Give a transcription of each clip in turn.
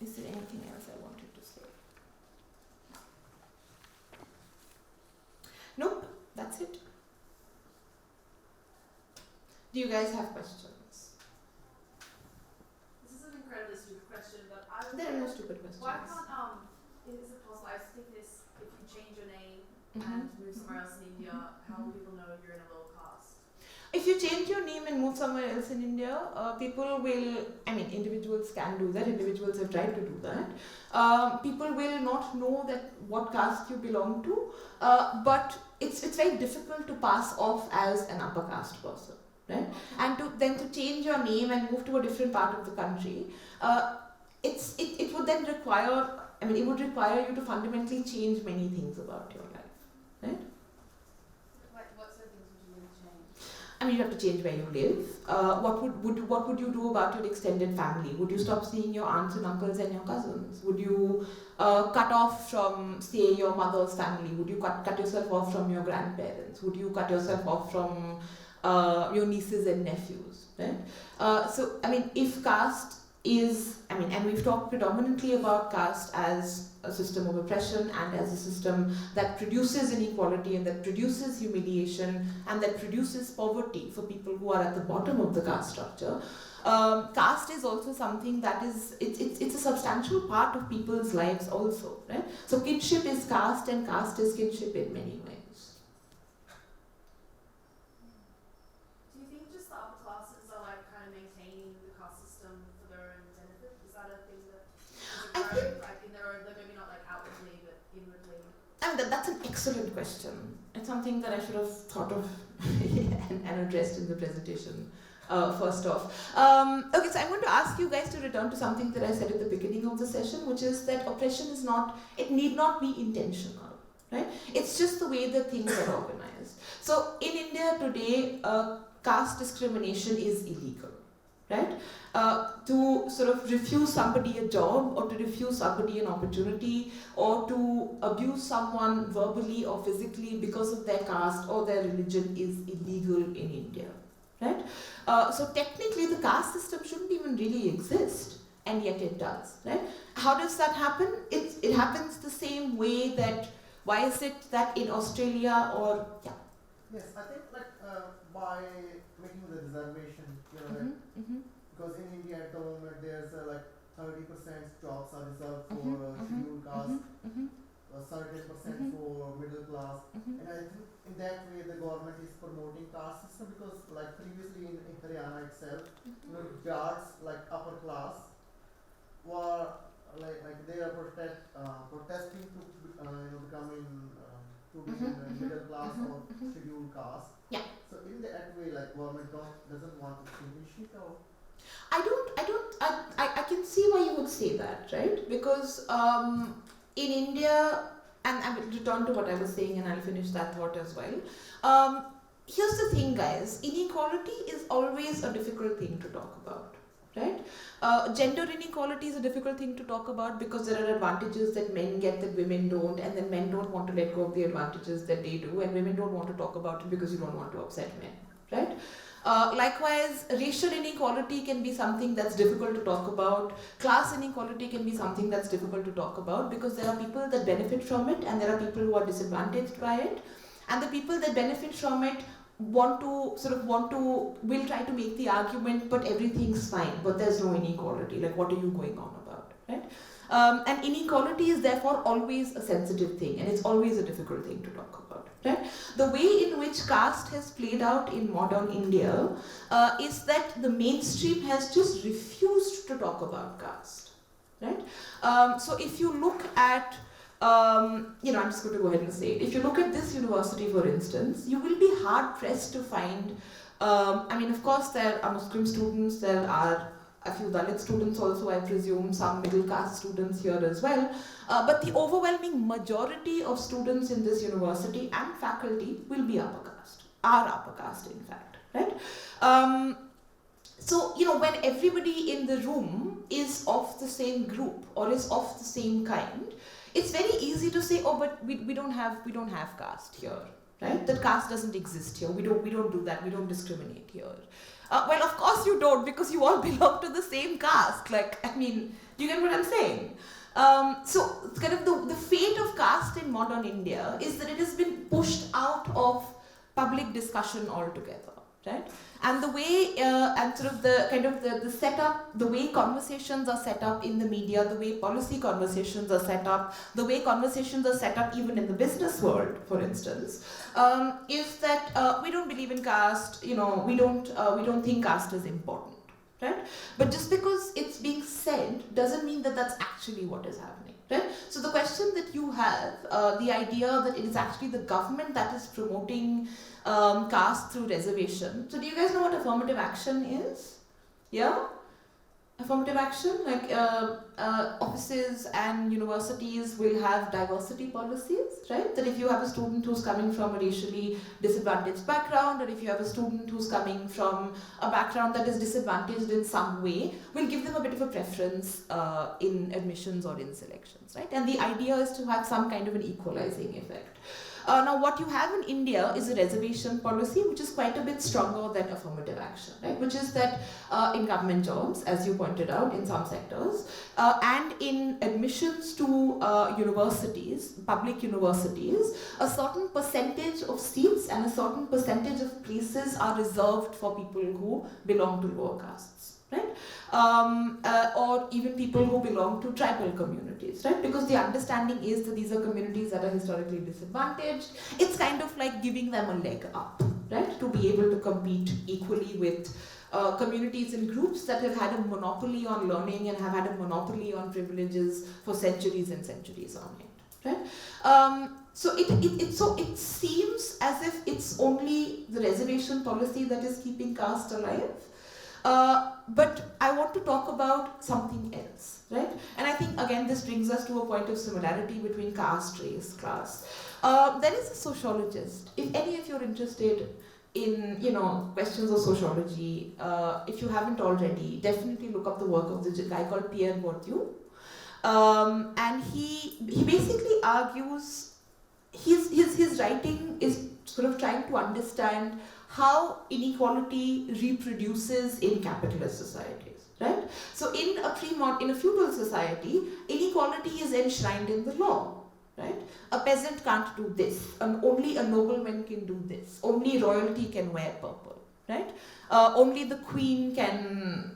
Is there anything else I wanted to say? Nope, that's it. Do you guys have questions? This is an incredibly stupid question, but I would There are no stupid questions. why can't is it possible? I was thinking this: if you change your name and move somewhere else in India, how will people know you're in a low caste? If you change your name and move somewhere else in India, people will, individuals can do that, individuals have tried to do that. People will not know that what caste you belong to, but it's very difficult to pass off as an upper caste person, right? And to change your name and move to a different part of the country, it would then require, it would require you to fundamentally change many things about your life, right? What sort of things would you need to change? You have to change where you live. What would you do about your extended family? Would you stop seeing your aunts and uncles and your cousins? Would you cut off from, say, your mother's family? Would you cut yourself off from your grandparents? Would you cut yourself off from your nieces and nephews? Right? If caste is, and we've talked predominantly about caste as a system of oppression and as a system that produces inequality and that produces humiliation and that produces poverty for people who are at the bottom of the caste structure. Caste is also something that is, it's a substantial part of people's lives also, right? So kinship is caste and caste is kinship in many ways. Do you think just the upper classes are like kind of maintaining the caste system for their own benefit? Is that a thing that is occurring, like in their own, maybe not like outwardly but inwardly? That's an excellent question. It's something that I should have thought of and addressed in the presentation. First off. Okay, so I want to ask you guys to return to something that I said at the beginning of the session, which is that oppression is not, it need not be intentional, right? It's just the way that things are organized. So in India today, caste discrimination is illegal, right? To sort of refuse somebody a job or to refuse somebody an opportunity or to abuse someone verbally or physically because of their caste or their religion is illegal in India. Right? So technically the caste system shouldn't even really exist, and yet it does. Right? How does that happen? It happens the same way that, why is it that in Australia or, yeah? Yes, I think by making the reservation, because in India at the moment there's 30% jobs are reserved for scheduled caste, 30% for middle class, and I think in that way the government is promoting caste system, because like previously in Haryana itself, guards like upper class were they are protesting to become to be in middle class or scheduled caste. Yeah. So in that way, government doesn't want to finish it, or I can see why you would say that, right? Because in India, and I will return to what I was saying and I'll finish that thought as well. Here's the thing, guys, inequality is always a difficult thing to talk about, right? Gender inequality is a difficult thing to talk about because there are advantages that men get that women don't, and then men don't want to let go of the advantages that they do, and women don't want to talk about it because you don't want to upset men, right? Likewise, racial inequality can be something that's difficult to talk about. Class inequality can be something that's difficult to talk about because there are people that benefit from it and there are people who are disadvantaged by it. And the people that benefit from it will try to make the argument, but everything's fine, but there's no inequality. Like, what are you going on about, right? And inequality is therefore always a sensitive thing, and it's always a difficult thing to talk about, right? The way in which caste has played out in modern India is that the mainstream has just refused to talk about caste, right? So if you look at, I'm just going to go ahead and say it. If you look at this university, for instance, you will be hard pressed to find, of course there are Muslim students, there are a few Dalit students also, I presume, some middle caste students here as well. But the overwhelming majority of students in this university and faculty will be upper caste, are upper caste in fact, right? So, when everybody in the room is of the same group or is of the same kind, it's very easy to say, oh, but we don't have caste here, right? That caste doesn't exist here. We don't do that. We don't discriminate here. Well, of course you don't, because you all belong to the same caste. Like, I mean, do you get what I'm saying? So, kind of the fate of caste in modern India is that it has been pushed out of public discussion altogether, right? And the way, and sort of the kind of the setup, the way conversations are set up in the media, the way policy conversations are set up, the way conversations are set up even in the business world, for instance, is that we don't believe in caste. You know, we don't think caste is important, right? But just because it's being said doesn't mean that that's actually what is happening, right? So the question that you have, the idea that it is actually the government that is promoting caste through reservation. So do you guys know what affirmative action is? Yeah? Affirmative action, like offices and universities will have diversity policies, right? That if you have a student who's coming from a racially disadvantaged background, or if you have a student who's coming from a background that is disadvantaged in some way, we'll give them a bit of a preference in admissions or in selections, right? And the idea is to have some kind of an equalizing effect. Now, what you have in India is a reservation policy, which is quite a bit stronger than affirmative action, right? Which is that in government jobs, as you pointed out, in some sectors, and in admissions to universities, public universities, a certain percentage of seats and a certain percentage of places are reserved for people who belong to lower castes, right? Or even people who belong to tribal communities, right? Because the understanding is that these are communities that are historically disadvantaged. It's kind of like giving them a leg up, right? To be able to compete equally with communities and groups that have had a monopoly on learning and have had a monopoly on privileges for centuries and centuries on it, right? So it seems as if it's only the reservation policy that is keeping caste alive. But I want to talk about something else, right? And I think, again, this brings us to a point of similarity between caste, race, class. There is a sociologist. If any of you are interested in, questions of sociology, if you haven't already, definitely look up the work of the guy called Pierre Bourdieu. And he basically argues, his writing is sort of trying to understand how inequality reproduces in capitalist societies, right? So in a feudal society, inequality is enshrined in the law, right? A peasant can't do this, and only a nobleman can do this, only royalty can wear purple, right? Only the queen can,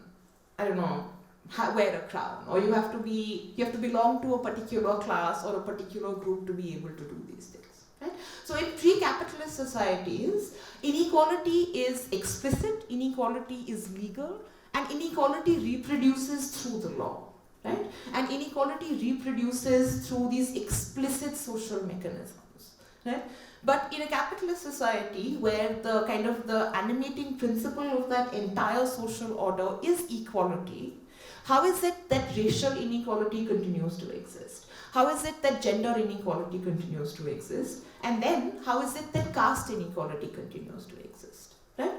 wear a crown, or you have to belong to a particular class or a particular group to be able to do these things. Right? So in pre-capitalist societies, inequality is explicit, inequality is legal, and inequality reproduces through the law, right? And inequality reproduces through these explicit social mechanisms, right? But in a capitalist society where the kind of the animating principle of that entire social order is equality, how is it that racial inequality continues to exist? How is it that gender inequality continues to exist? And then, how is it that caste inequality continues to exist? Right?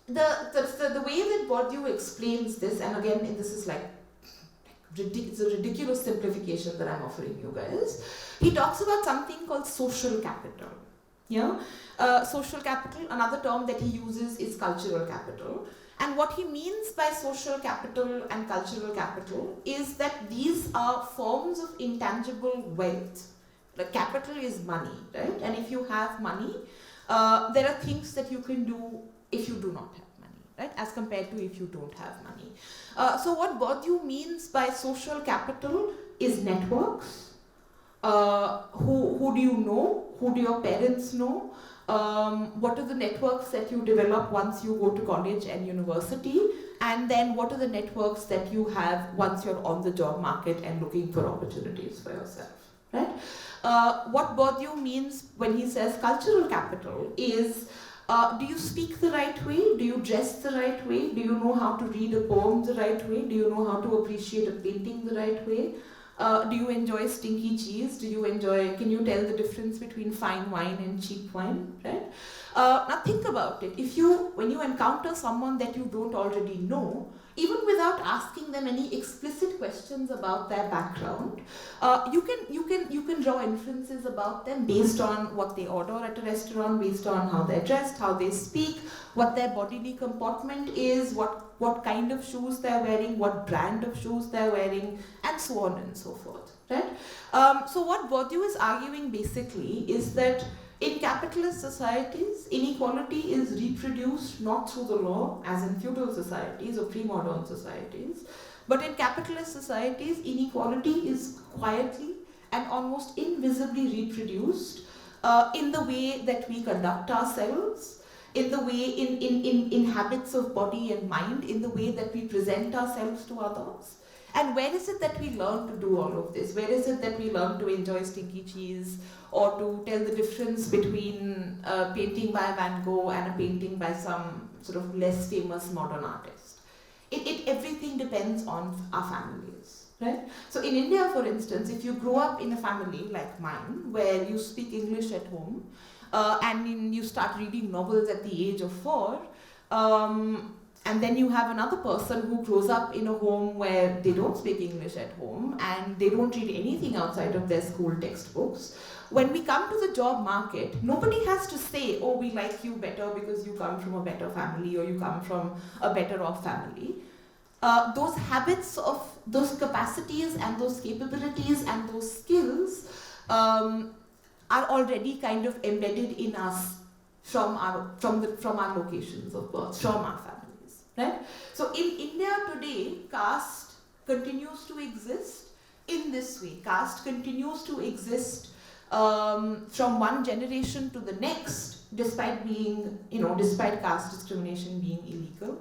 The way that Bourdieu explains this, and again, this is it's a ridiculous simplification that I'm offering you guys. He talks about something called social capital. Yeah? Social capital, another term that he uses is cultural capital. And what he means by social capital and cultural capital is that these are forms of intangible wealth. The capital is money, right? And if you have money, there are things that you can do if you do not have money, right? As compared to if you don't have money. So what Bourdieu means by social capital is networks. Who do you know? Who do your parents know? What are the networks that you develop once you go to college and university, and then what are the networks that you have once you're on the job market and looking for opportunities for yourself, right? What Bourdieu means when he says cultural capital is, do you speak the right way? Do you dress the right way? Do you know how to read a poem the right way? Do you know how to appreciate a painting the right way? Do you enjoy stinky cheese? Can you tell the difference between fine wine and cheap wine, right? Now think about it. When you encounter someone that you don't already know, even without asking them any explicit questions about their background, you can draw inferences about them based on what they order at a restaurant, based on how they're dressed, how they speak, what their bodily comportment is, what kind of shoes they're wearing, what brand of shoes they're wearing, and so on and so forth, right? So what Bourdieu is arguing basically is that in capitalist societies, inequality is reproduced not through the law, as in feudal societies or pre-modern societies, but in capitalist societies, inequality is quietly and almost invisibly reproduced in the way that we conduct ourselves, in the way, in habits of body and mind, in the way that we present ourselves to others. And where is it that we learn to do all of this? Where is it that we learn to enjoy stinky cheese, or to tell the difference between a painting by Van Gogh and a painting by some sort of less famous modern artist? Everything depends on our families, right? So in India, for instance, if you grow up in a family like mine, where you speak English at home, and you start reading novels at the age of 4, and then you have another person who grows up in a home where they don't speak English at home and they don't read anything outside of their school textbooks. When we come to the job market, nobody has to say, oh, we like you better because you come from a better family or you come from a better off family. Those habits of those capacities and those capabilities and those skills are already kind of embedded in us from our locations of birth, from our families. Right? So in India today, caste continues to exist in this way. Caste continues to exist from one generation to the next, despite caste discrimination being illegal,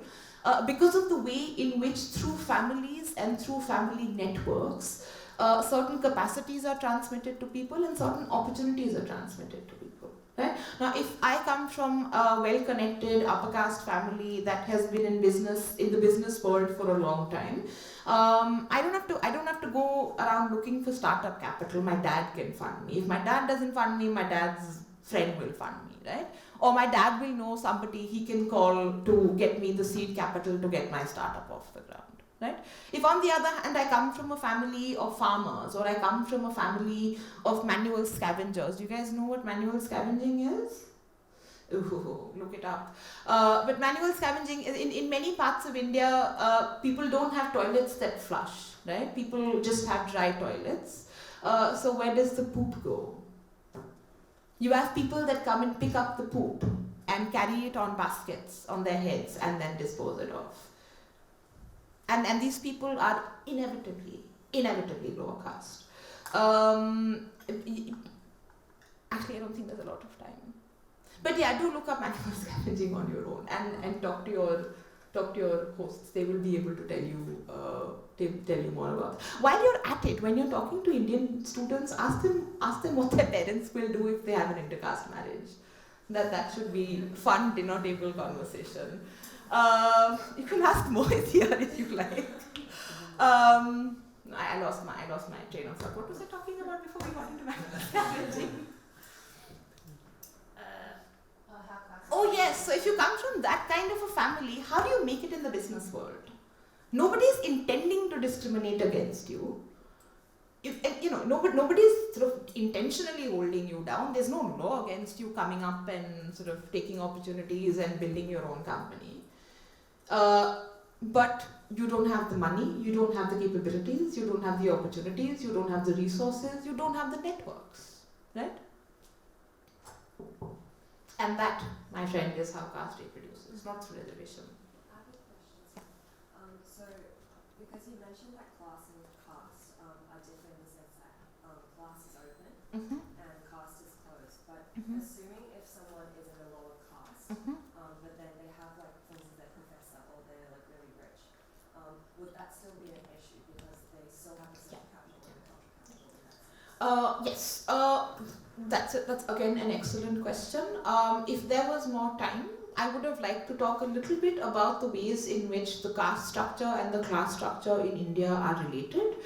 because of the way in which through families and through family networks, certain capacities are transmitted to people and certain opportunities are transmitted to people. Right? Now, if I come from a well-connected upper caste family that has been in the business world for a long time, I don't have to go around looking for startup capital. My dad can fund me. If my dad doesn't fund me, my dad's friend will fund me, right? Or my dad will know somebody he can call to get me the seed capital to get my startup off the ground. Right? If on the other hand I come from a family of farmers, or I come from a family of manual scavengers, do you guys know what manual scavenging is? Ooh, look it up. But manual scavenging, in many parts of India, people don't have toilets that flush, right? People just have dry toilets. So where does the poop go? You have people that come and pick up the poop and carry it on baskets on their heads and then dispose it off. And these people are inevitably lower caste. Actually, I don't think there's a lot of time. But yeah, do look up manual scavenging on your own and talk to your hosts. They will be able to tell you more about it. While you're at it, when you're talking to Indian students, ask them what their parents will do if they have an intercaste marriage. That should be fun dinner table conversation. You can ask Mohit here if you like. I lost my train of thought. What was I talking about before we got into manual scavenging? Oh yes, so if you come from that kind of a family, how do you make it in the business world? Nobody's intending to discriminate against you. Nobody's sort of intentionally holding you down. There's no law against you coming up and sort of taking opportunities and building your own company. But you don't have the money, you don't have the capabilities, you don't have the opportunities, you don't have the resources, you don't have the networks, right? And that, my friend, is how caste reproduces, not through reservation. I have a question. So, because you mentioned that class and caste are different in the sense that class is open and caste is closed. But assuming if someone is in a lower caste, but then they have like, for instance, they're professor or they're like really rich, would that still be an issue because they still have the same capital and cultural capital in that sense? Yes. That's again an excellent question. If there was more time, I would have liked to talk a little bit about the ways in which the caste structure and the class structure in India are related.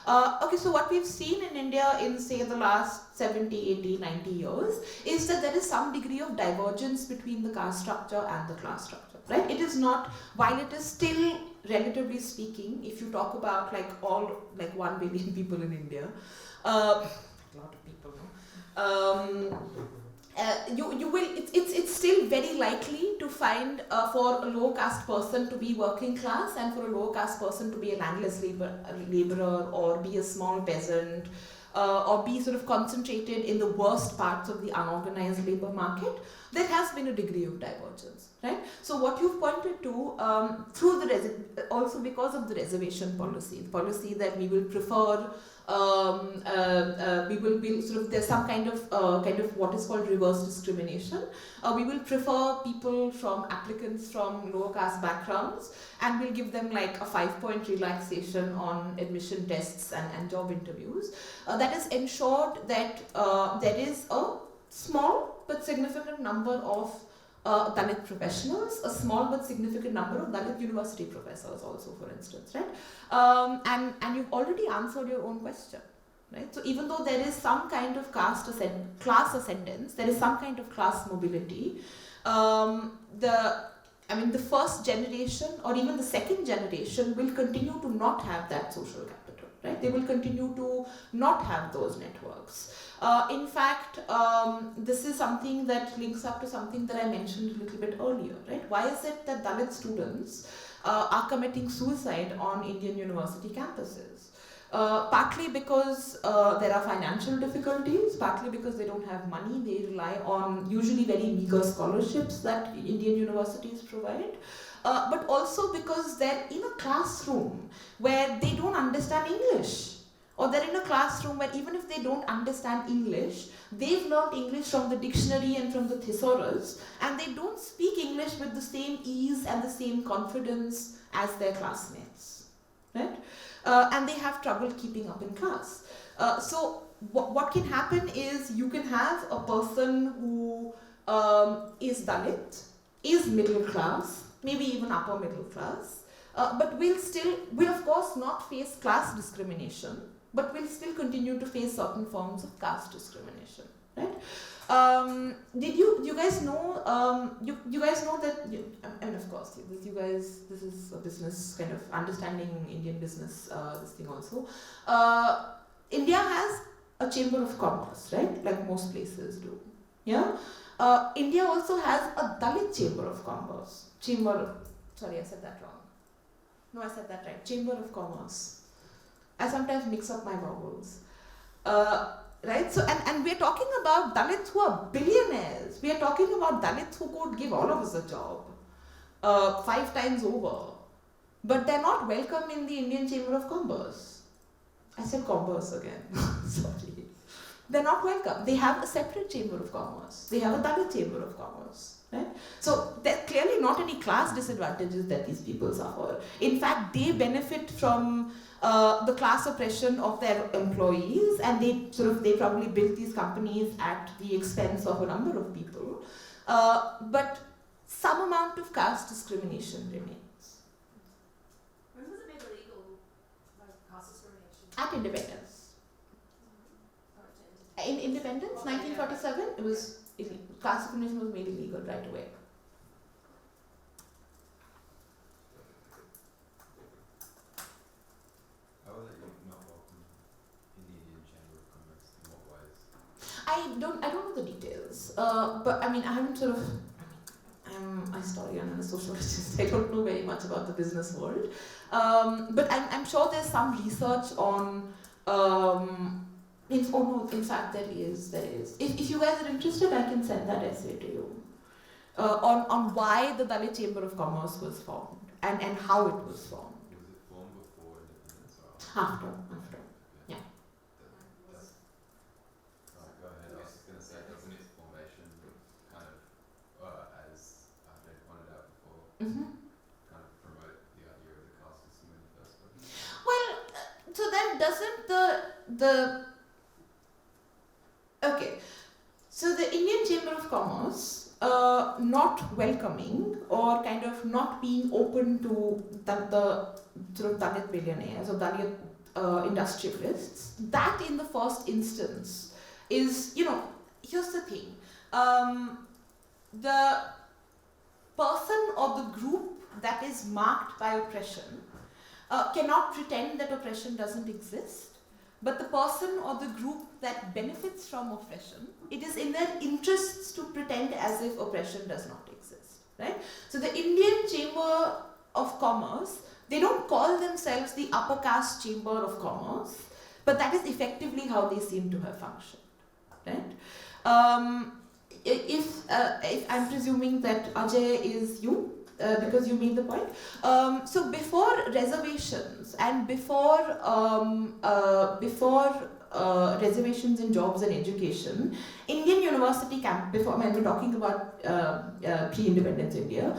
Okay, so what we've seen in India in, say, the last 70, 80, 90 years is that there is some degree of divergence between the caste structure and the class structure, right? It is not, while it is still relatively speaking, if you talk about like all like 1 billion people in India, a lot of people, no? You will it's still very likely to find for a low caste person to be working class and for a low caste person to be a landless laborer or be a small peasant or be sort of concentrated in the worst parts of the unorganized labor market. There has been a degree of divergence, right? So what you've pointed to through the also because of the reservation policy that we will prefer we will be sort of there's some kind of what is called reverse discrimination. We will prefer people from applicants from lower caste backgrounds, and we'll give them like a 5-point relaxation on admission tests and job interviews. That is ensured that there is a small but significant number of Dalit professionals, a small but significant number of Dalit university professors also, for instance, right? And you've already answered your own question, right? So even though there is some kind of class ascendance, there is some kind of class mobility, the first generation or even the second generation will continue to not have that social capital, right? They will continue to not have those networks. In fact, this is something that links up to something that I mentioned a little bit earlier, right? Why is it that Dalit students are committing suicide on Indian university campuses? Partly because there are financial difficulties, partly because they don't have money, they rely on usually very meager scholarships that Indian universities provide, but also because they're in a classroom where they don't understand English. Or they're in a classroom where even if they don't understand English, they've learned English from the dictionary and from the thesaurus, and they don't speak English with the same ease and the same confidence as their classmates, right? And they have trouble keeping up in class. So what can happen is you can have a person who is Dalit, is middle class, maybe even upper middle class, but will of course not face class discrimination, but will still continue to face certain forms of caste discrimination, right? Did you guys know, you guys know that, and of course, you guys, this is a business kind of understanding Indian business, this thing also. India has a chamber of commerce, right? Like most places do, yeah? India also has a Dalit chamber of commerce. Sorry, I said that wrong. No, I said that right. Chamber of Commerce. I sometimes mix up my vowels. Right? So, and we're talking about Dalits who are billionaires. We are talking about Dalits who could give all of us a job 5 times over. But they're not welcome in the Indian Chamber of Commerce. I said commerce again. Sorry. They're not welcome. They have a separate Chamber of Commerce. They have a Dalit Chamber of Commerce. Right? So there are clearly not any class disadvantages that these people suffer. In fact, they benefit from the class oppression of their employees, and they probably built these companies at the expense of a number of people. But some amount of caste discrimination remains. When was it made illegal, like caste discrimination? At independence. In independence, 1947, it was caste discrimination was made illegal right away. How are they not welcome in the Indian Chamber of Commerce? In what ways? I don't know the details, but I mean, I haven't I'm a historian and a sociologist. I don't know very much about the business world, but I'm sure there's some research on. In fact, there is. If you guys are interested, I can send that essay to you on why the Dalit Chamber of Commerce was formed and how it was formed. Was it formed before independence or After. Yeah. Go ahead. I was just going to say, doesn't its formation kind of, as Ahmed pointed out before, Mm-hmm. kind of promote the idea of the caste system in the first place? Well, so then doesn't okay, so the Indian Chamber of Commerce not welcoming or kind of not being open to the sort of Dalit billionaires or Dalit industrialists, that in the first instance is, here's the thing, the person or the group that is marked by oppression cannot pretend that oppression doesn't exist. But the person or the group that benefits from oppression, it is in their interests to pretend as if oppression does not exist, right? So the Indian Chamber of Commerce, they don't call themselves the upper caste Chamber of Commerce, but that is effectively how they seem to have functioned, right? If I'm presuming that Ajay is you, because you made the point. So before reservations and before reservations in jobs and education, Indian university before when we're talking about pre-independence India,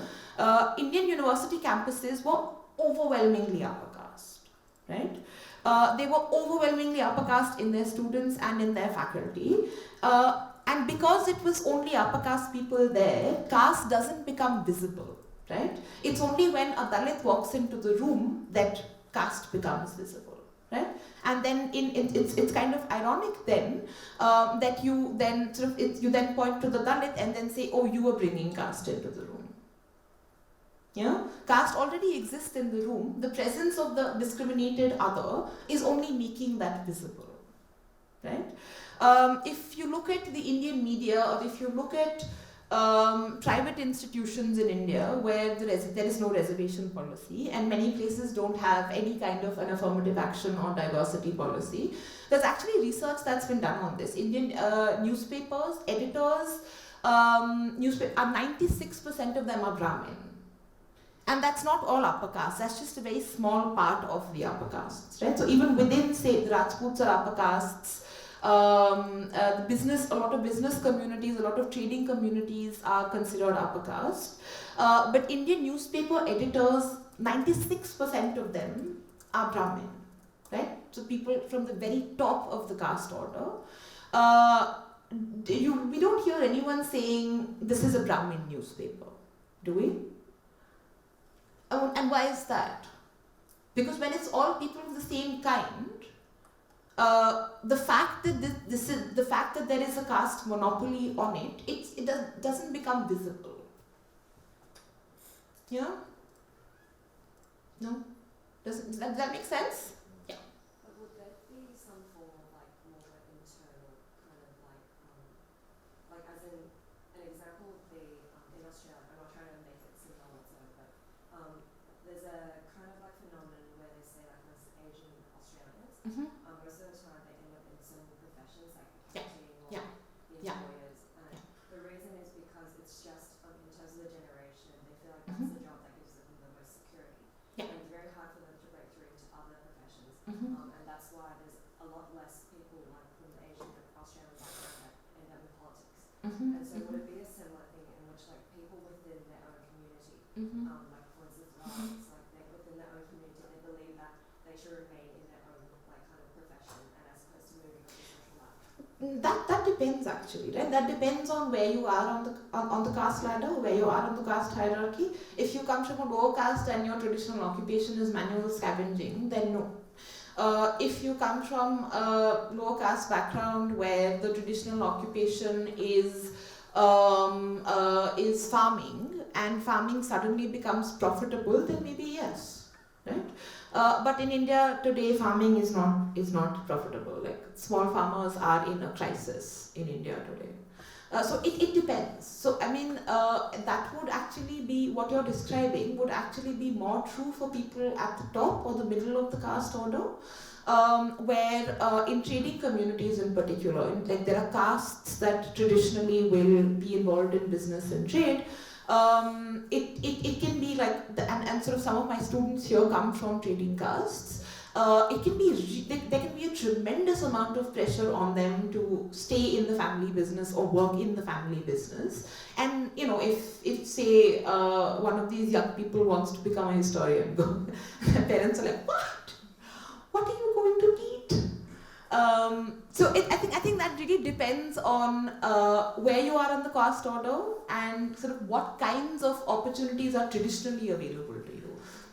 Indian university campuses were overwhelmingly upper caste, right? They were overwhelmingly upper caste in their students and in their faculty. And because it was only upper caste people there, caste doesn't become visible, right? It's only when a Dalit walks into the room that caste becomes visible, right? And then it's kind of ironic then that you then you then point to the Dalit and then say, oh, you are bringing caste into the room. Yeah, caste already exists in the room. The presence of the discriminated other is only making that visible, right? If you look at the Indian media, or if you look at private institutions in India where there is no reservation policy, and many places don't have any kind of an affirmative action or diversity policy, there's actually research that's been done on this. Indian newspapers, editors, 96% of them are Brahmin. And that's not all upper caste, that's just a very small part of the upper castes, right? So even within, say, the Rajputs are upper castes, a lot of business communities, a lot of trading communities are considered upper caste. But Indian newspaper editors, 96% of them are Brahmin, right? So people from the very top of the caste order. We don't hear anyone saying this is a Brahmin newspaper, do we? And why is that? Because when it's all people of the same kind, the fact that the fact that there is a caste monopoly on it doesn't become visible. Yeah? No? Does that make sense? Yeah. But would there be some form of like more internal kind of like as in an example would be in Australia, I'm not trying to make it similar whatsoever, but there's a kind of like phenomenon where they say like most Asian Australians, Mm-hmm. most of the time they end up in some professions like Yeah. accounting or Yeah. being Yeah. lawyers, and the reason is because it's just in terms of the generation, they feel like Mhm. that's the job that gives them the most security. Yeah. And it's very hard for them to break through into other professions. Mm-hmm. And that's why there's a lot less people like from Asian and Australian background that end up in politics. Mm-hmm. And so would it be a similar thing in which like people within their own community, Mm-hmm. like for instance, it's like they within their own community, they believe that they should remain in their own like kind of profession, and as opposed to moving up the social ladder. That depends actually, right? That depends on where you are on the caste ladder, where you are on the caste hierarchy. If you come from a lower caste and your traditional occupation is manual scavenging, then no. If you come from a lower caste background where the traditional occupation is farming, and farming suddenly becomes profitable, then maybe yes, right? But in India today, farming is not profitable. Like small farmers are in a crisis in India today. So it depends. So I mean, that would actually be what you're describing would actually be more true for people at the top or the middle of the caste order, where in trading communities in particular, like there are castes that traditionally will be involved in business and trade. It can be like, and sort of some of my students here come from trading castes. It can be there can be a tremendous amount of pressure on them to stay in the family business or work in the family business. And you know, if say one of these young people wants to become a historian, parents are like, what are you going to eat? So I think that really depends on where you are on the caste order and sort of what kinds of opportunities are traditionally available to you.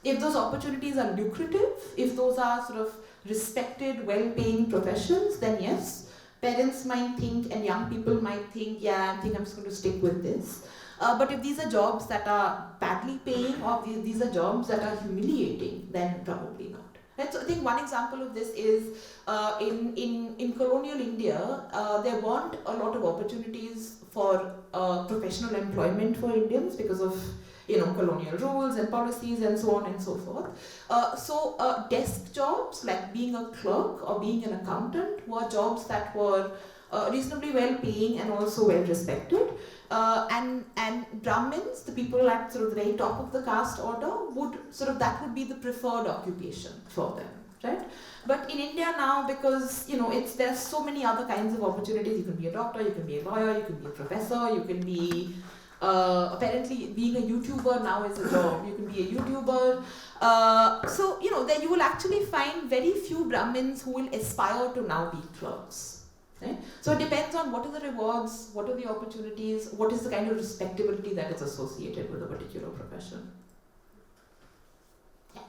If those opportunities are lucrative, if those are sort of respected, well-paying professions, then yes, parents might think and young people might think, yeah, I think I'm just going to stick with this. But if these are jobs that are badly paying or these are jobs that are humiliating, then probably not. Right? So I think one example of this is in colonial India, there weren't a lot of opportunities for professional employment for Indians because of colonial rules and policies and so on and so forth. So desk jobs like being a clerk or being an accountant were jobs that were reasonably well paying and also well respected. And Brahmins, the people at sort of the very top of the caste order, that would be the preferred occupation for them, right? But in India now, because there's so many other kinds of opportunities. You can be a doctor, you can be a lawyer, you can be a professor, you can be apparently being a YouTuber now is a job. You can be a YouTuber. So then you will actually find very few Brahmins who will aspire to now be clerks. Right? So it depends on what are the rewards, what are the opportunities, what is the kind of respectability that is associated with a particular profession. Yeah.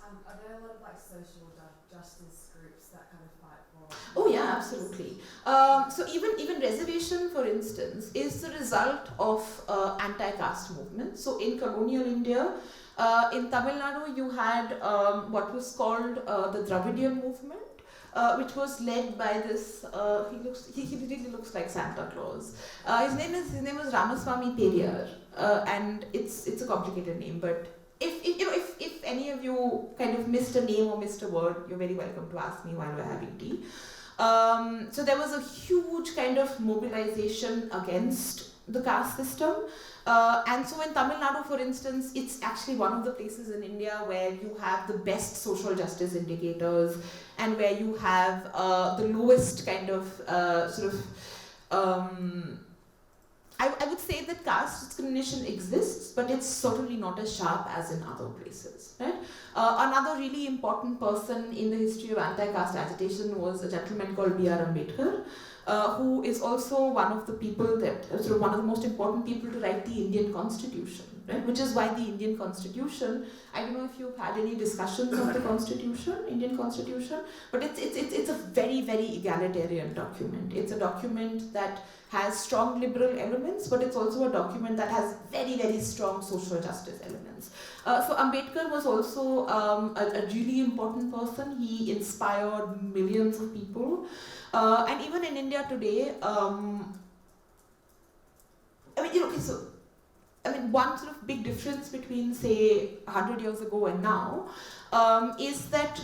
Are there a lot of social justice groups that kind of fight for? Oh yeah, absolutely. So even reservation, for instance, is the result of anti-caste movements. So in colonial India, in Tamil Nadu, you had what was called the Dravidian movement. Which was led by this. He really looks like Santa Claus. His name was Ramaswamy Periyar, and it's a complicated name. But if any of you kind of missed a name or missed a word, you're very welcome to ask me while we're having tea. So there was a huge kind of mobilization against the caste system. And so in Tamil Nadu, for instance, it's actually one of the places in India where you have the best social justice indicators and where you have the lowest kind of I would say that caste discrimination exists, but it's certainly not as sharp as in other places. Right? Another really important person in the history of anti-caste agitation was a gentleman called B.R. Ambedkar, who is also one of the people that, one of the most important people to write the Indian Constitution, right? Which is why the Indian Constitution, I don't know if you've had any discussions of the Indian Constitution, but it's a very, very egalitarian document. It's a document that has strong liberal elements, but it's also a document that has very, very strong social justice elements. So Ambedkar was also a really important person. He inspired millions of people. And even in India today, one sort of big difference between, say, 100 years ago and now is that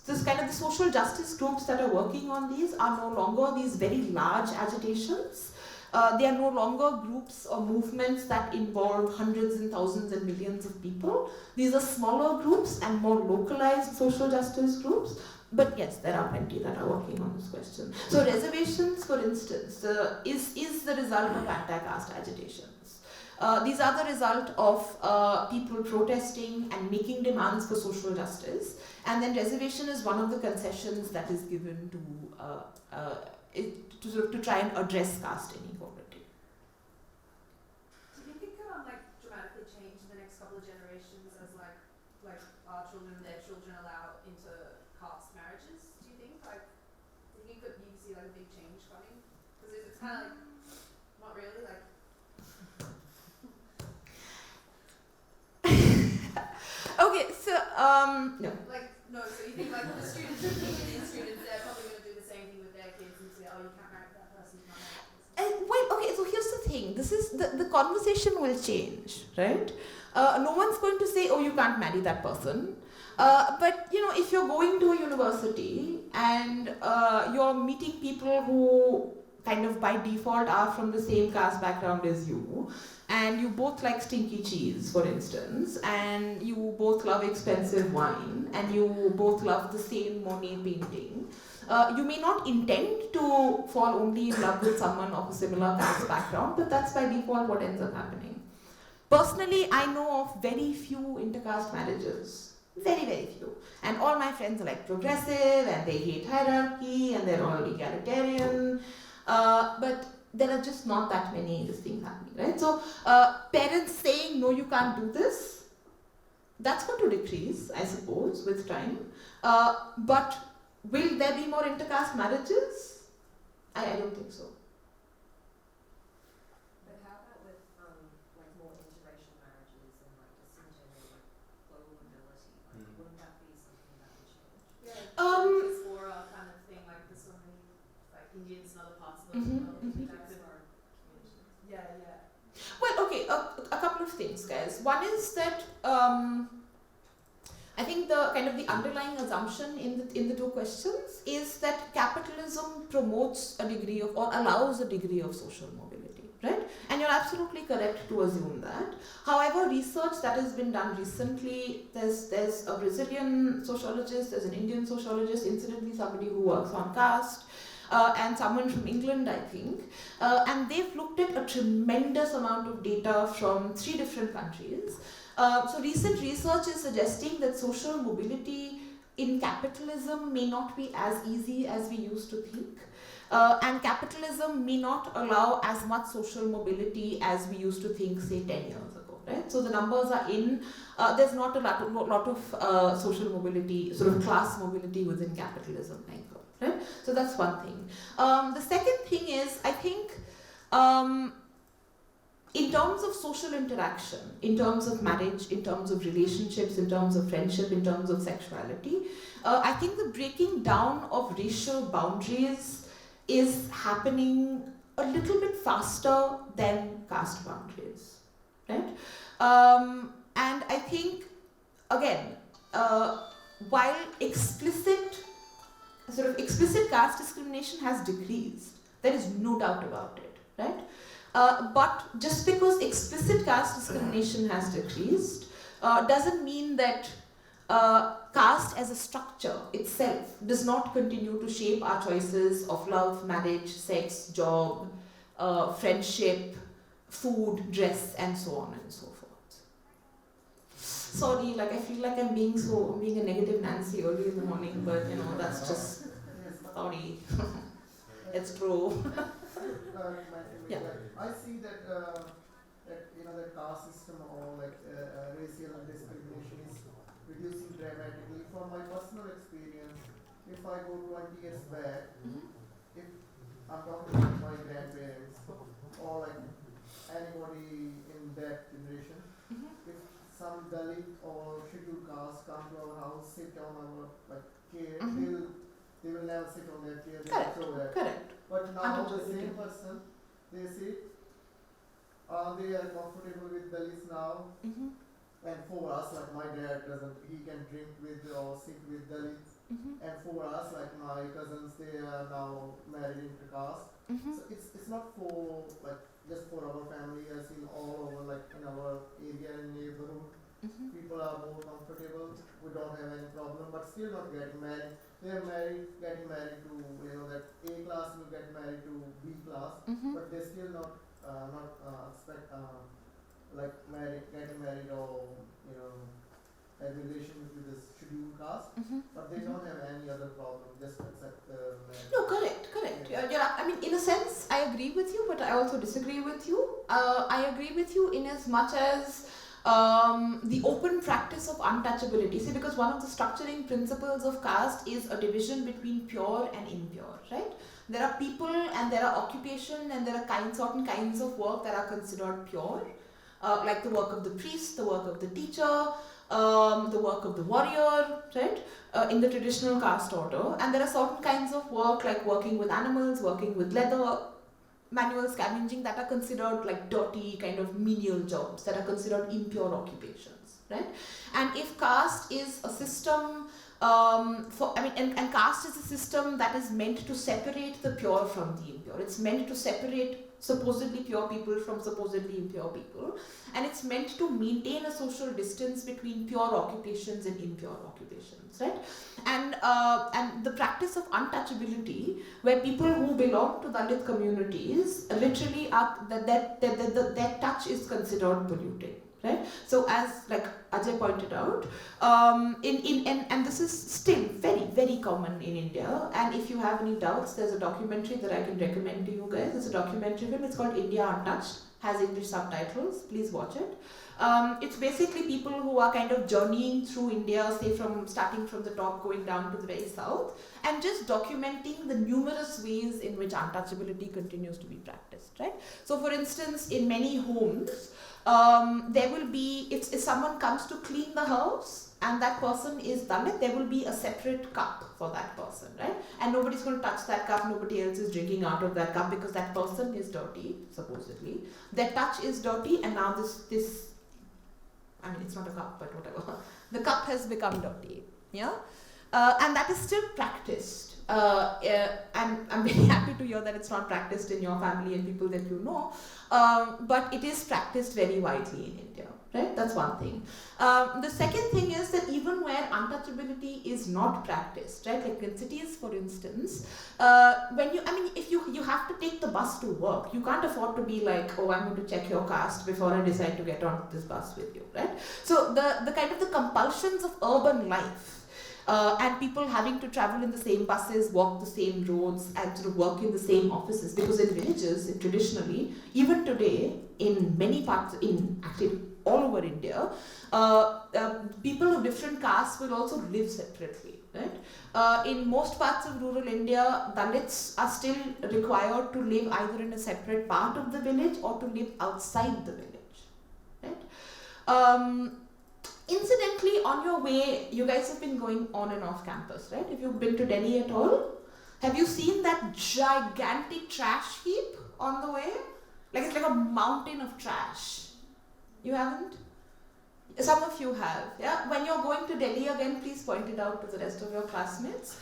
this kind of the social justice groups that are working on these are no longer these very large agitations. They are no longer groups or movements that involve hundreds and thousands and millions of people. These are smaller groups and more localized social justice groups. But yes, there are plenty that are working on this question. So reservations, for instance, is the result of anti-caste agitations. These are the result of people protesting and making demands for social justice. And then reservation is one of the concessions that is given to try and address caste inequality. Do you think it could dramatically change in the next couple of generations as our children and their children allow into caste marriages? Do you think you could see a big change coming? Because it's kind of not really Okay, so no. So you think the students, Indian students, they're probably going to do the same thing with their kids and say, oh, you can't marry that person, you can't marry that person. Well, okay, so here's the thing. This is the conversation will change, right? No one's going to say, oh, you can't marry that person. But if you're going to a university and you're meeting people who kind of by default are from the same caste background as you, and you both like stinky cheese, for instance, and you both love expensive wine, and you both love the same Monet painting, you may not intend to fall only in love with someone of a similar caste background, but that's by default what ends up happening. Personally, I know of very few intercaste marriages. Very, very few. And all my friends are progressive, and they hate hierarchy, and they're all egalitarian. But there are just not that many these things happening, right? So parents saying, no, you can't do this, that's going to decrease, I suppose, with time. But will there be more intercaste marriages? I don't think so. I think the kind of the underlying assumption in the two questions is that capitalism promotes a degree of, or allows a degree of social mobility, right? And you're absolutely correct to assume that. However, research that has been done recently, there's a Brazilian sociologist, there's an Indian sociologist, incidentally somebody who works on caste, and someone from England, I think, and they've looked at a tremendous amount of data from 3 different countries. So recent research is suggesting that social mobility in capitalism may not be as easy as we used to think. And capitalism may not allow as much social mobility as we used to think, say, 10 years ago, right? So the numbers are in, there's not a lot of social mobility, sort of class mobility within capitalism, right? So that's one thing. The second thing is, I think, in terms of social interaction, in terms of marriage, in terms of relationships, in terms of friendship, in terms of sexuality, I think the breaking down of racial boundaries is happening a little bit faster than caste boundaries, right? And I think, again, while explicit caste discrimination has decreased, there is no doubt about it, right? But just because explicit caste discrimination has decreased doesn't mean that caste as a structure itself does not continue to shape our choices of love, marriage, sex, job, friendship, food, dress, and so on and so forth. Sorry, I feel like I'm being a negative Nancy early in the morning, but that's just, sorry, it's true. Yeah. I see that that caste system or racial discrimination is reducing dramatically. From my personal experience, if I go 20 years back, if I'm talking about my grandparents or anybody in that generation, if some Dalit or scheduled caste come to our house, sit on our chair, they will never sit on their chair. They will throw that. Correct. But now the same person, they sit, they are comfortable with Dalits now, and for us, my dad doesn't, he can drink with or sit with Dalits, and for us, my cousins, they are now married into caste. So it's not for just for our family. I see all over in our area and neighborhood, people are more comfortable. We don't have any problem, but still not getting married. They are getting married to that A class will get married to B class, but they still not expect getting married or have relations with this scheduled caste, but they don't have any other problem. Just accept marriage. No, correct. Yeah, I mean, in a sense, I agree with you, but I also disagree with you. I agree with you in as much as the open practice of untouchability. See, because one of the structuring principles of caste is a division between pure and impure, right? There are people and there are occupation and there are certain kinds of work that are considered pure, like the work of the priest, the work of the teacher, the work of the warrior, right? In the traditional caste order. And there are certain kinds of work like working with animals, working with leather, manual scavenging, that are considered dirty kind of menial jobs, that are considered impure occupations, right? And if caste is a system and caste is a system that is meant to separate the pure from the impure. It's meant to separate supposedly pure people from supposedly impure people, and it's meant to maintain a social distance between pure occupations and impure occupations, right? And the practice of untouchability, where people who belong to Dalit communities literally are that touch is considered polluting, right? So as Ajay pointed out, and this is still very, very common in India, and if you have any doubts, there's a documentary that I can recommend to you guys. It's a documentary film, it's called India Untouched, has English subtitles, please watch it. It's basically people who are kind of journeying through India, say starting from the top, going down to the very south, and just documenting the numerous ways in which untouchability continues to be practiced, right? So for instance, in many homes, there will be, if someone comes to clean the house and that person is Dalit, there will be a separate cup for that person, right? And nobody's going to touch that cup, nobody else is drinking out of that cup because that person is dirty, supposedly. Their touch is dirty, and now this I mean, it's not a cup, but whatever. The cup has become dirty. Yeah, and that is still practiced. And I'm very happy to hear that it's not practiced in your family and people that you know, but it is practiced very widely in India, right? That's one thing. The second thing is that even where untouchability is not practiced, right, like in cities, for instance, if you have to take the bus to work, you can't afford to be like, oh, I'm going to check your caste before I decide to get on this bus with you, right? So the kind of the compulsions of urban life, and people having to travel in the same buses, walk the same roads, and sort of work in the same offices. Because in villages, traditionally, even today, in many parts, actually all over India, people of different castes will also live separately. Right? In most parts of rural India, Dalits are still required to live either in a separate part of the village or to live outside the village. Right? Incidentally, on your way, you guys have been going on and off campus, right? If you've been to Delhi at all, have you seen that gigantic trash heap on the way? Like it's like a mountain of trash. You haven't? Some of you have, yeah? When you're going to Delhi again, please point it out to the rest of your classmates.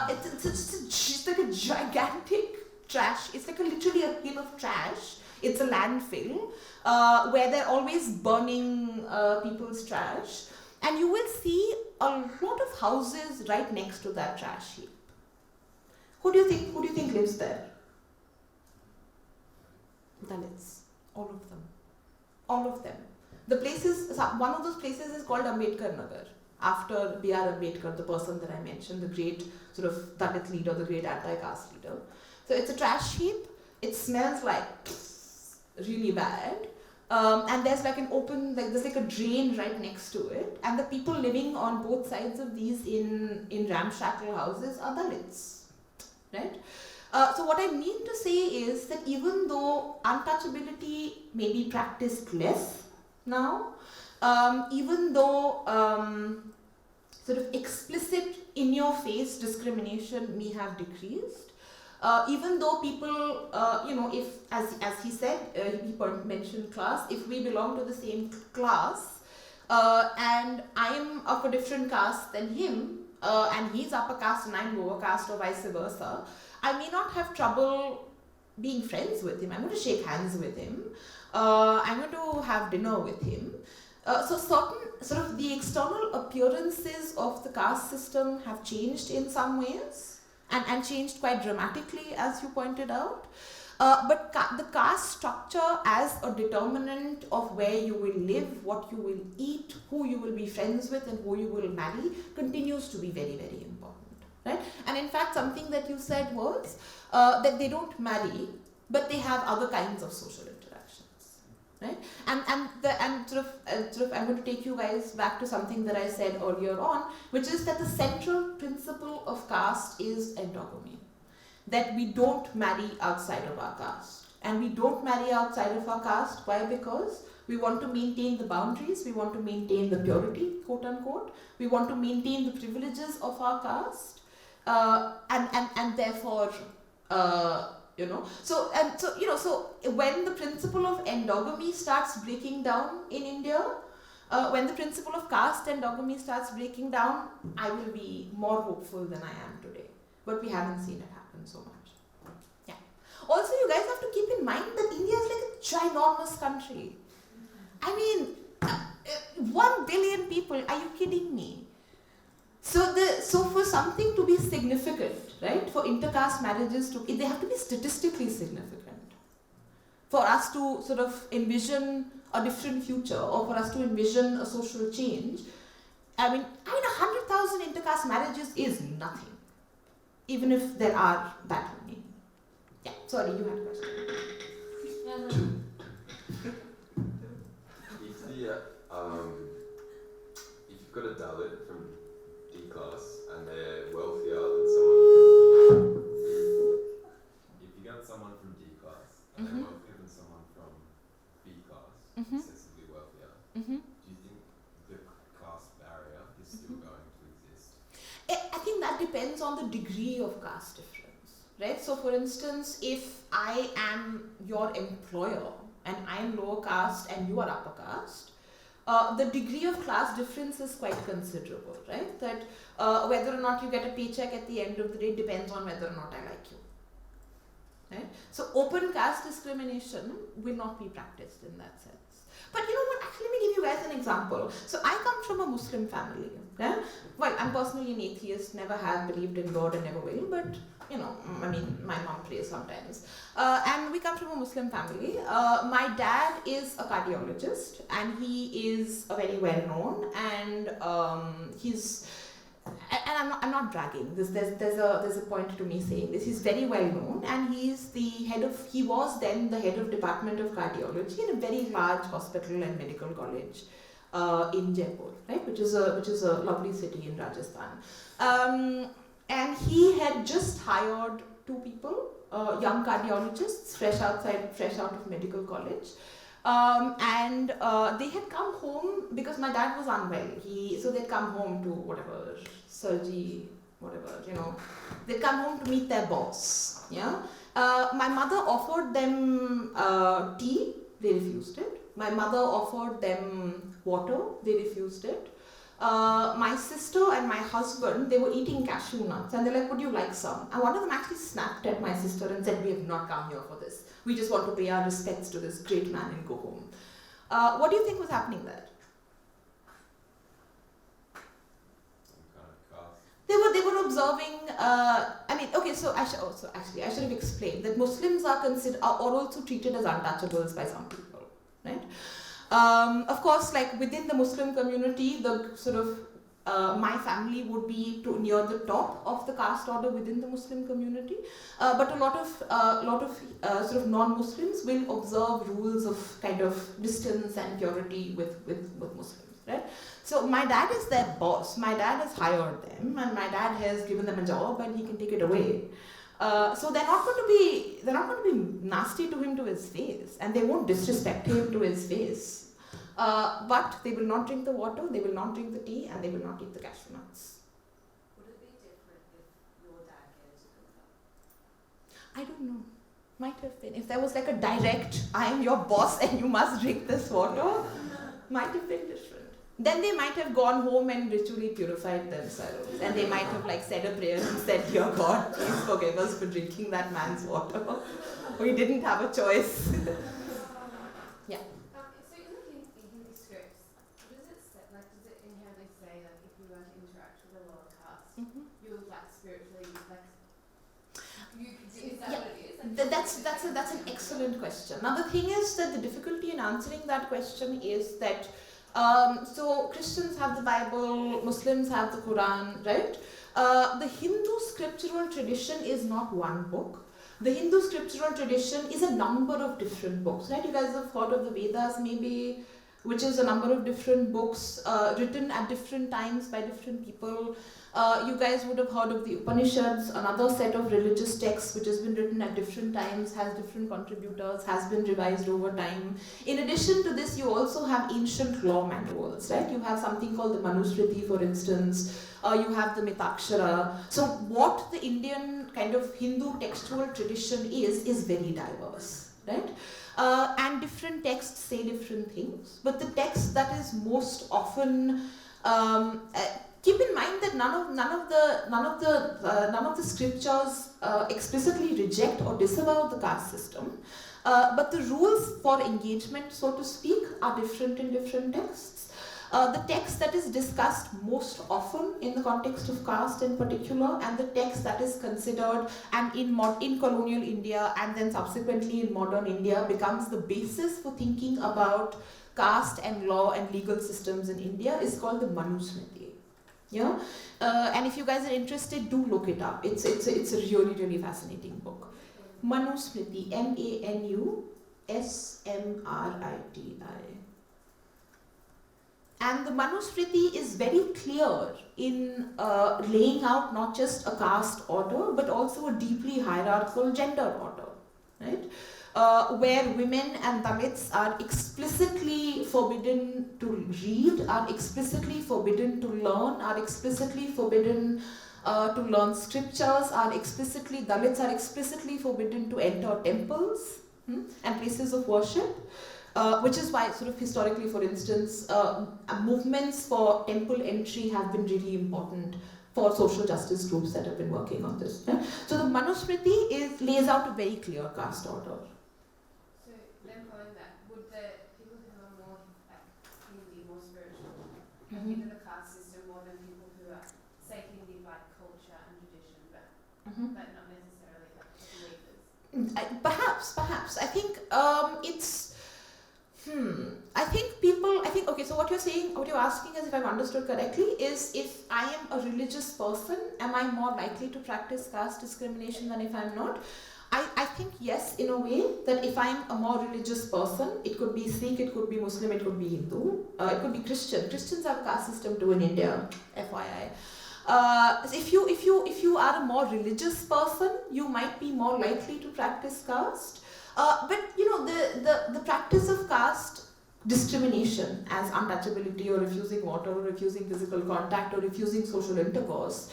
It's like a gigantic trash. It's like literally a hill of trash. It's a landfill where they're always burning people's trash. And you will see a lot of houses right next to that trash heap. Who do you think lives there? Dalits. All of them. All of them. The places, one of those places is called Ambedkar Nagar, after B.R. Ambedkar, the person that I mentioned, the great sort of Dalit leader, the great anti-caste leader. So it's a trash heap. It smells like really bad. And there's like an open, like there's like a drain right next to it. And the people living on both sides of these in ramshackle houses are Dalits, right? So what I mean to say is that even though untouchability may be practiced less now, even though sort of explicit in-your-face discrimination may have decreased, even though people, if, as he said, he mentioned class, if we belong to the same class, and I'm of a different caste than him, and he's upper caste and I'm lower caste or vice versa, I may not have trouble being friends with him. I'm going to shake hands with him. I'm going to have dinner with him. So certain sort of the external appearances of the caste system have changed in some ways and changed quite dramatically, as you pointed out. But the caste structure as a determinant of where you will live, what you will eat, who you will be friends with and who you will marry continues to be very, very important. Right? And in fact, something that you said was that they don't marry, but they have other kinds of social interactions, right? And sort of, I'm going to take you guys back to something that I said earlier on, which is that the central principle of caste is endogamy, that we don't marry outside of our caste, and we don't marry outside of our caste. Why? Because we want to maintain the boundaries, we want to maintain the purity, quote unquote, we want to maintain the privileges of our caste. And therefore, so when the principle of endogamy starts breaking down in India, when the principle of caste endogamy starts breaking down, I will be more hopeful than I am today. But we haven't seen it happen so much. Yeah. Also, you guys have to keep in mind that India is like a ginormous country. I mean, 1 billion people. Are you kidding me? So for something to be significant, right, for intercaste marriages they have to be statistically significant. For us to sort of envision a different future, or for us to envision a social change, I mean 100,000 intercaste marriages is nothing, even if there are that many. Yeah, sorry, you had a question. If you've got a Dalit from D class and they're wealthier than someone, if you get someone from D class and they're wealthier than someone from B class, excessively wealthier, do you think the caste barrier is still going to exist? I think that depends on the degree of caste difference, right? So for instance, if I am your employer and I am lower caste and you are upper caste, the degree of class difference is quite considerable, right? That whether or not you get a paycheck at the end of the day depends on whether or not I like you. Right? So open caste discrimination will not be practiced in that sense. But you know what, actually let me give you guys an example. So I come from a Muslim family. Yeah? Well, I'm personally an atheist, never have believed in God and never will, but you know, I mean, my mom prays sometimes. And we come from a Muslim family. My dad is a cardiologist and he is a very well known and he's, and I'm not bragging. There's a point to me saying this. He's very well known, and he was then the head of Department of Cardiology in a very large hospital and medical college in Jaipur, right? Which is a lovely city in Rajasthan. And he had just hired 2 people, young cardiologists, fresh out of medical college. And they had come home because my dad was unwell. So they'd come home to whatever, surgery, whatever, you know. They'd come home to meet their boss, yeah. My mother offered them tea, they refused it. My mother offered them water, they refused it. My sister and my husband, they were eating cashew nuts and they're like, would you like some? And one of them actually snapped at my sister and said, we have not come here for this. We just want to pay our respects to this great man and go home. What do you think was happening there? They were observing, I mean, okay, so I should have explained that Muslims are also treated as untouchables by some people, right? Of course, like within the Muslim community, the sort of my family would be near the top of the caste order within the Muslim community, but a lot of sort of non-Muslims will observe rules of kind of distance and purity with Muslims, right? So my dad is their boss. My dad has hired them, and my dad has given them a job, and he can take it away. So they're not going to be nasty to him to his face, and they won't disrespect him to his face. But they will not drink the water, they will not drink the tea, and they will not eat the cashew nuts. Would it be different if your dad gave it to them? I don't know. Might have been. If there was like a direct, I am your boss and you must drink this water, might have been different. Then they might have gone home and ritually purified themselves, and they might have like said a prayer and said, dear God, please forgive us for drinking that man's water. We didn't have a choice. Yeah. So in the Hindi scripts, does it inherently say that if you were to interact with a lower caste, you would like spiritually, like, is that what it is? That's an excellent question. Now the thing is that the difficulty in answering that question is that so Christians have the Bible, Muslims have the Quran, right? The Hindu scriptural tradition is not one book. The Hindu scriptural tradition is a number of different books, right? You guys have heard of the Vedas maybe, which is a number of different books written at different times by different people. You guys would have heard of the Upanishads, another set of religious texts which has been written at different times, has different contributors, has been revised over time. In addition to this, you also have ancient law manuals, right? You have something called the Manusmriti, for instance. You have the Mitakshara. So what the Indian kind of Hindu textual tradition is very diverse, right? And different texts say different things. But the text that is most often keep in mind that none of the scriptures explicitly reject or disavow the caste system, but the rules for engagement, so to speak, are different in different texts. The text that is discussed most often in the context of caste in particular, and the text that is considered and in colonial India and then subsequently in modern India becomes the basis for thinking about caste and law and legal systems in India is called the Manusmriti. Yeah, and if you guys are interested, do look it up. It's a really fascinating book. Manusmriti, Manusmriti. And the Manusmriti is very clear in laying out not just a caste order, but also a deeply hierarchical gender order, right? Where women and Dalits are explicitly forbidden to read, are explicitly forbidden to learn, are explicitly forbidden to learn scriptures, Dalits are explicitly forbidden to enter temples and places of worship. which is why sort of historically, for instance, movements for temple entry have been really important for social justice groups that have been working on this. Right? So the Manusmriti lays out a very clear caste order. So then following that, would the people who are more like Hindi, more spiritual, into the caste system more than people who are say Hindi like culture and tradition, but not necessarily like believers? Perhaps. I think it's. I think, okay, so what you're asking is, if I've understood correctly, is if I am a religious person, am I more likely to practice caste discrimination than if I'm not? I think yes, in a way, that if I'm a more religious person, it could be Sikh, it could be Muslim, it could be Hindu, it could be Christian. Christians have a caste system too in India, FYI. If you are a more religious person, you might be more likely to practice caste. But the practice of caste discrimination as untouchability or refusing water or refusing physical contact or refusing social intercourse,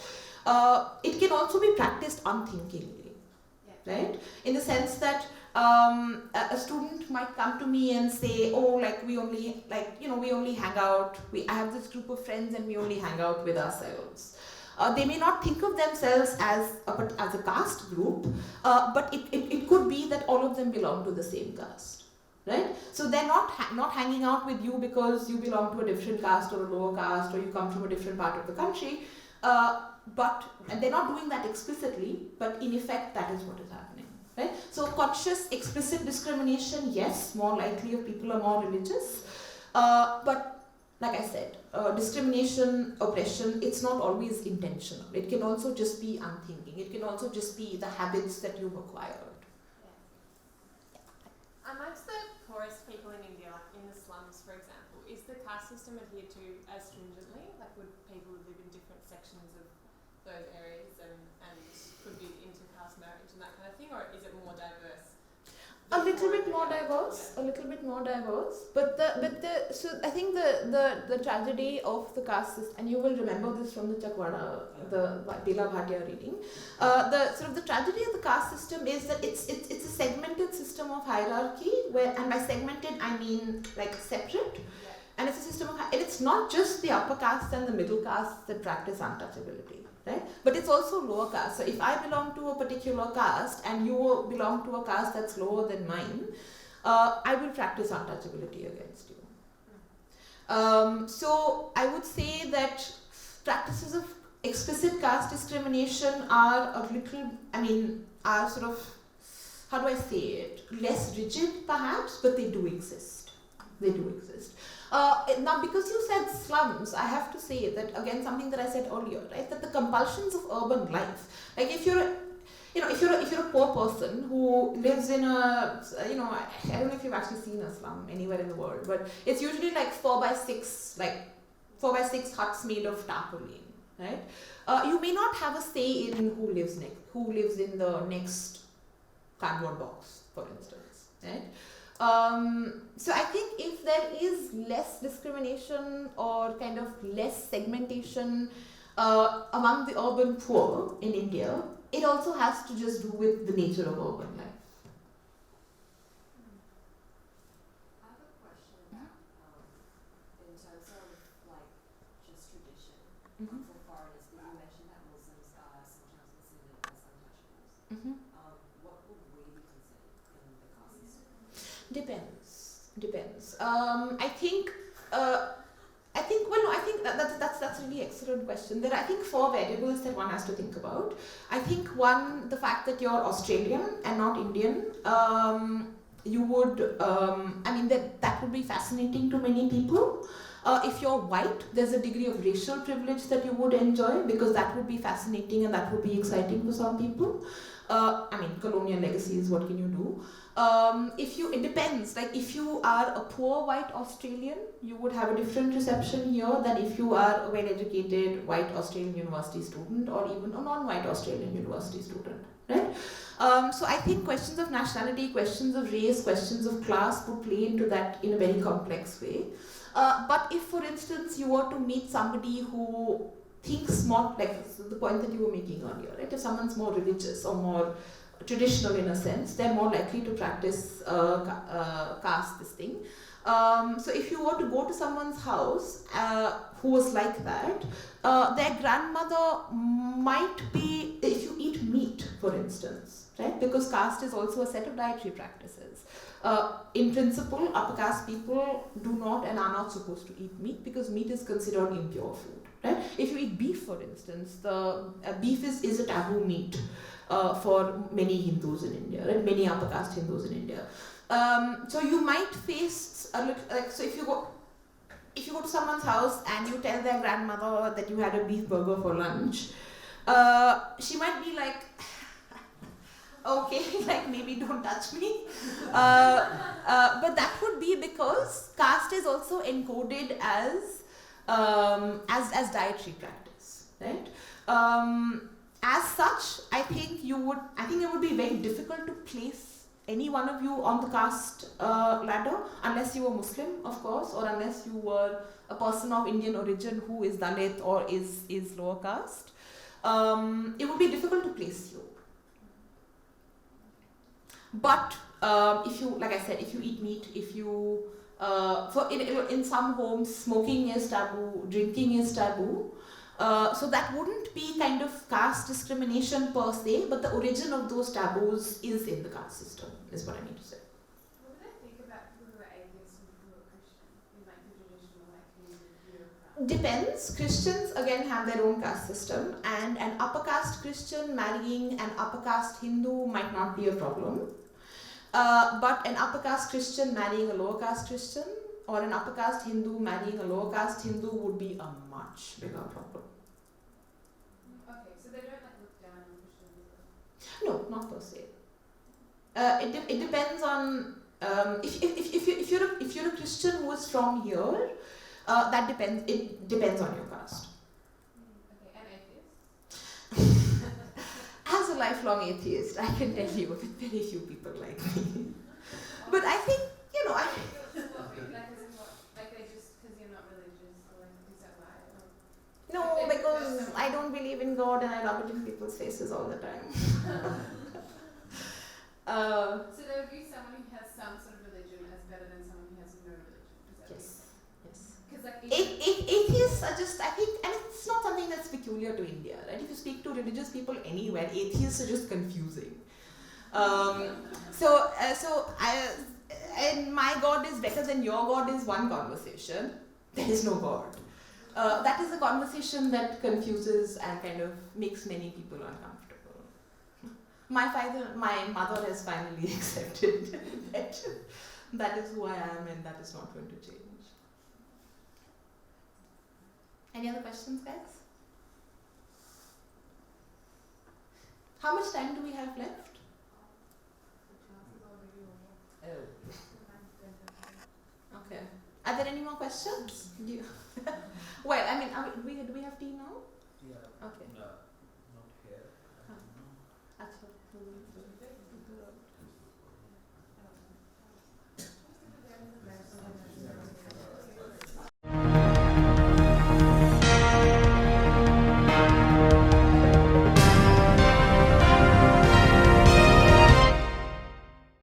it can also be practiced unthinkingly, right? In the sense that a student might come to me and say, oh, we only hang out. I have this group of friends and we only hang out with ourselves. They may not think of themselves as a caste group, but it could be that all of them belong to the same caste, right? So they're not hanging out with you because you belong to a different caste or a lower caste or you come from a different part of the country, and they're not doing that explicitly, but in effect that is what is happening, right? So conscious, explicit discrimination, yes, more likely if people are more religious, but like I said, discrimination, oppression, it's not always intentional. It can also just be unthinking. It can also just be the habits that you've acquired. Amongst the poorest people in India, like in the slums, for example, is the caste system adhered to as stringently? Like, would people live in different sections of those areas and could be intercaste marriage and that kind of thing, or is it more diverse? A little bit more diverse, but so I think the tragedy of the caste system, and you will remember this from the Chakwara, the Bila Bhatia reading, the tragedy of the caste system is that it's a segmented system of hierarchy, and by segmented I mean like separate, and it's a system of, and it's not just the upper caste and the middle caste that practice untouchability. Right? But it's also lower caste. So if I belong to a particular caste and you belong to a caste that's lower than mine, I will practice untouchability against you. So I would say that practices of explicit caste discrimination are are sort of, how do I say it, less rigid perhaps, but they do exist. Now, because you said slums, I have to say that, again, something that I said earlier, right? That the compulsions of urban life, like if you're a poor person who lives in a, I don't know if you've actually seen a slum anywhere in the world, but it's usually like 4x6 huts made of tarpaulin, right? You may not have a say in who lives in the next cardboard box, for instance, right? So I think if there is less discrimination or kind of less segmentation among the urban poor in India, it also has to just do with the nature of urban life. I have a question about, in terms of like just tradition for foreigners, but you mentioned that Muslims are sometimes considered as untouchables. What would we be considered in the caste system? Depends. I think that's a really excellent question. There are, I think, 4 variables that one has to think about. I think one, the fact that you're Australian and not Indian, you would, that would be fascinating to many people. If you're white, there's a degree of racial privilege that you would enjoy, because that would be fascinating and that would be exciting for some people. Colonial legacies, what can you do? It depends. Like, if you are a poor white Australian, you would have a different reception here than if you are a well-educated white Australian university student or even a non-white Australian university student, right? So I think questions of nationality, questions of race, questions of class would play into that in a very complex way. But if, for instance, you were to meet somebody who thinks more, like the point that you were making earlier, right? If someone's more religious or more traditional in a sense, they're more likely to practice caste this thing. So if you were to go to someone's house who was like that, their grandmother might be, if you eat meat, for instance, right? Because caste is also a set of dietary practices. In principle, upper caste people do not and are not supposed to eat meat because meat is considered impure food, right? If you eat beef, for instance, beef is a taboo meat for many Hindus in India, right? Many upper caste Hindus in India. So you might face a little, like, so if you go to someone's house and you tell their grandmother that you had a beef burger for lunch, she might be like, okay, like maybe don't touch me. But that would be because caste is also encoded as dietary practice, right? As such, I think it would be very difficult to place any one of you on the caste ladder, unless you were Muslim, of course, or unless you were a person of Indian origin who is Dalit or is lower caste. It would be difficult to place you. But if you, like I said, if you eat meat, if you, in some homes, smoking is taboo, drinking is taboo. So that wouldn't be kind of caste discrimination per se, but the origin of those taboos is in the caste system, is what I mean to say. What do they think about people who are atheists and people who are Christian in like the traditional like Hindu Depends. Christians again have their own caste system, and an upper caste Christian marrying an upper caste Hindu might not be a problem. But an upper caste Christian marrying a lower caste Christian, or an upper caste Hindu marrying a lower caste Hindu would be a much bigger problem. Okay, so they don't like look down on Christians. No, not per se. It depends on if you're a Christian who is from here, that depends. It depends on your caste. Okay, and atheists? As a lifelong atheist, I can tell you that very few people like me. But I think Like as in what? Like they just because you're not religious, or like is that why? Or no, because I don't believe in God and I rub it in people's faces all the time. so they would view someone who has some sort of religion as better than someone who has no religion. Is that Yes. Because like Atheists are just, I think, and it's not something that's peculiar to India, right? If you speak to religious people anywhere, atheists are just confusing. And my God is better than your God is one conversation. There is no God. That is a conversation that confuses and kind of makes many people uncomfortable. My mother has finally accepted that is who I am and that is not going to change. Any other questions, guys? How much time do we have left? Okay. Are there any more questions? Well, I mean, do we have tea now? Yeah. Okay. Not here. Achha.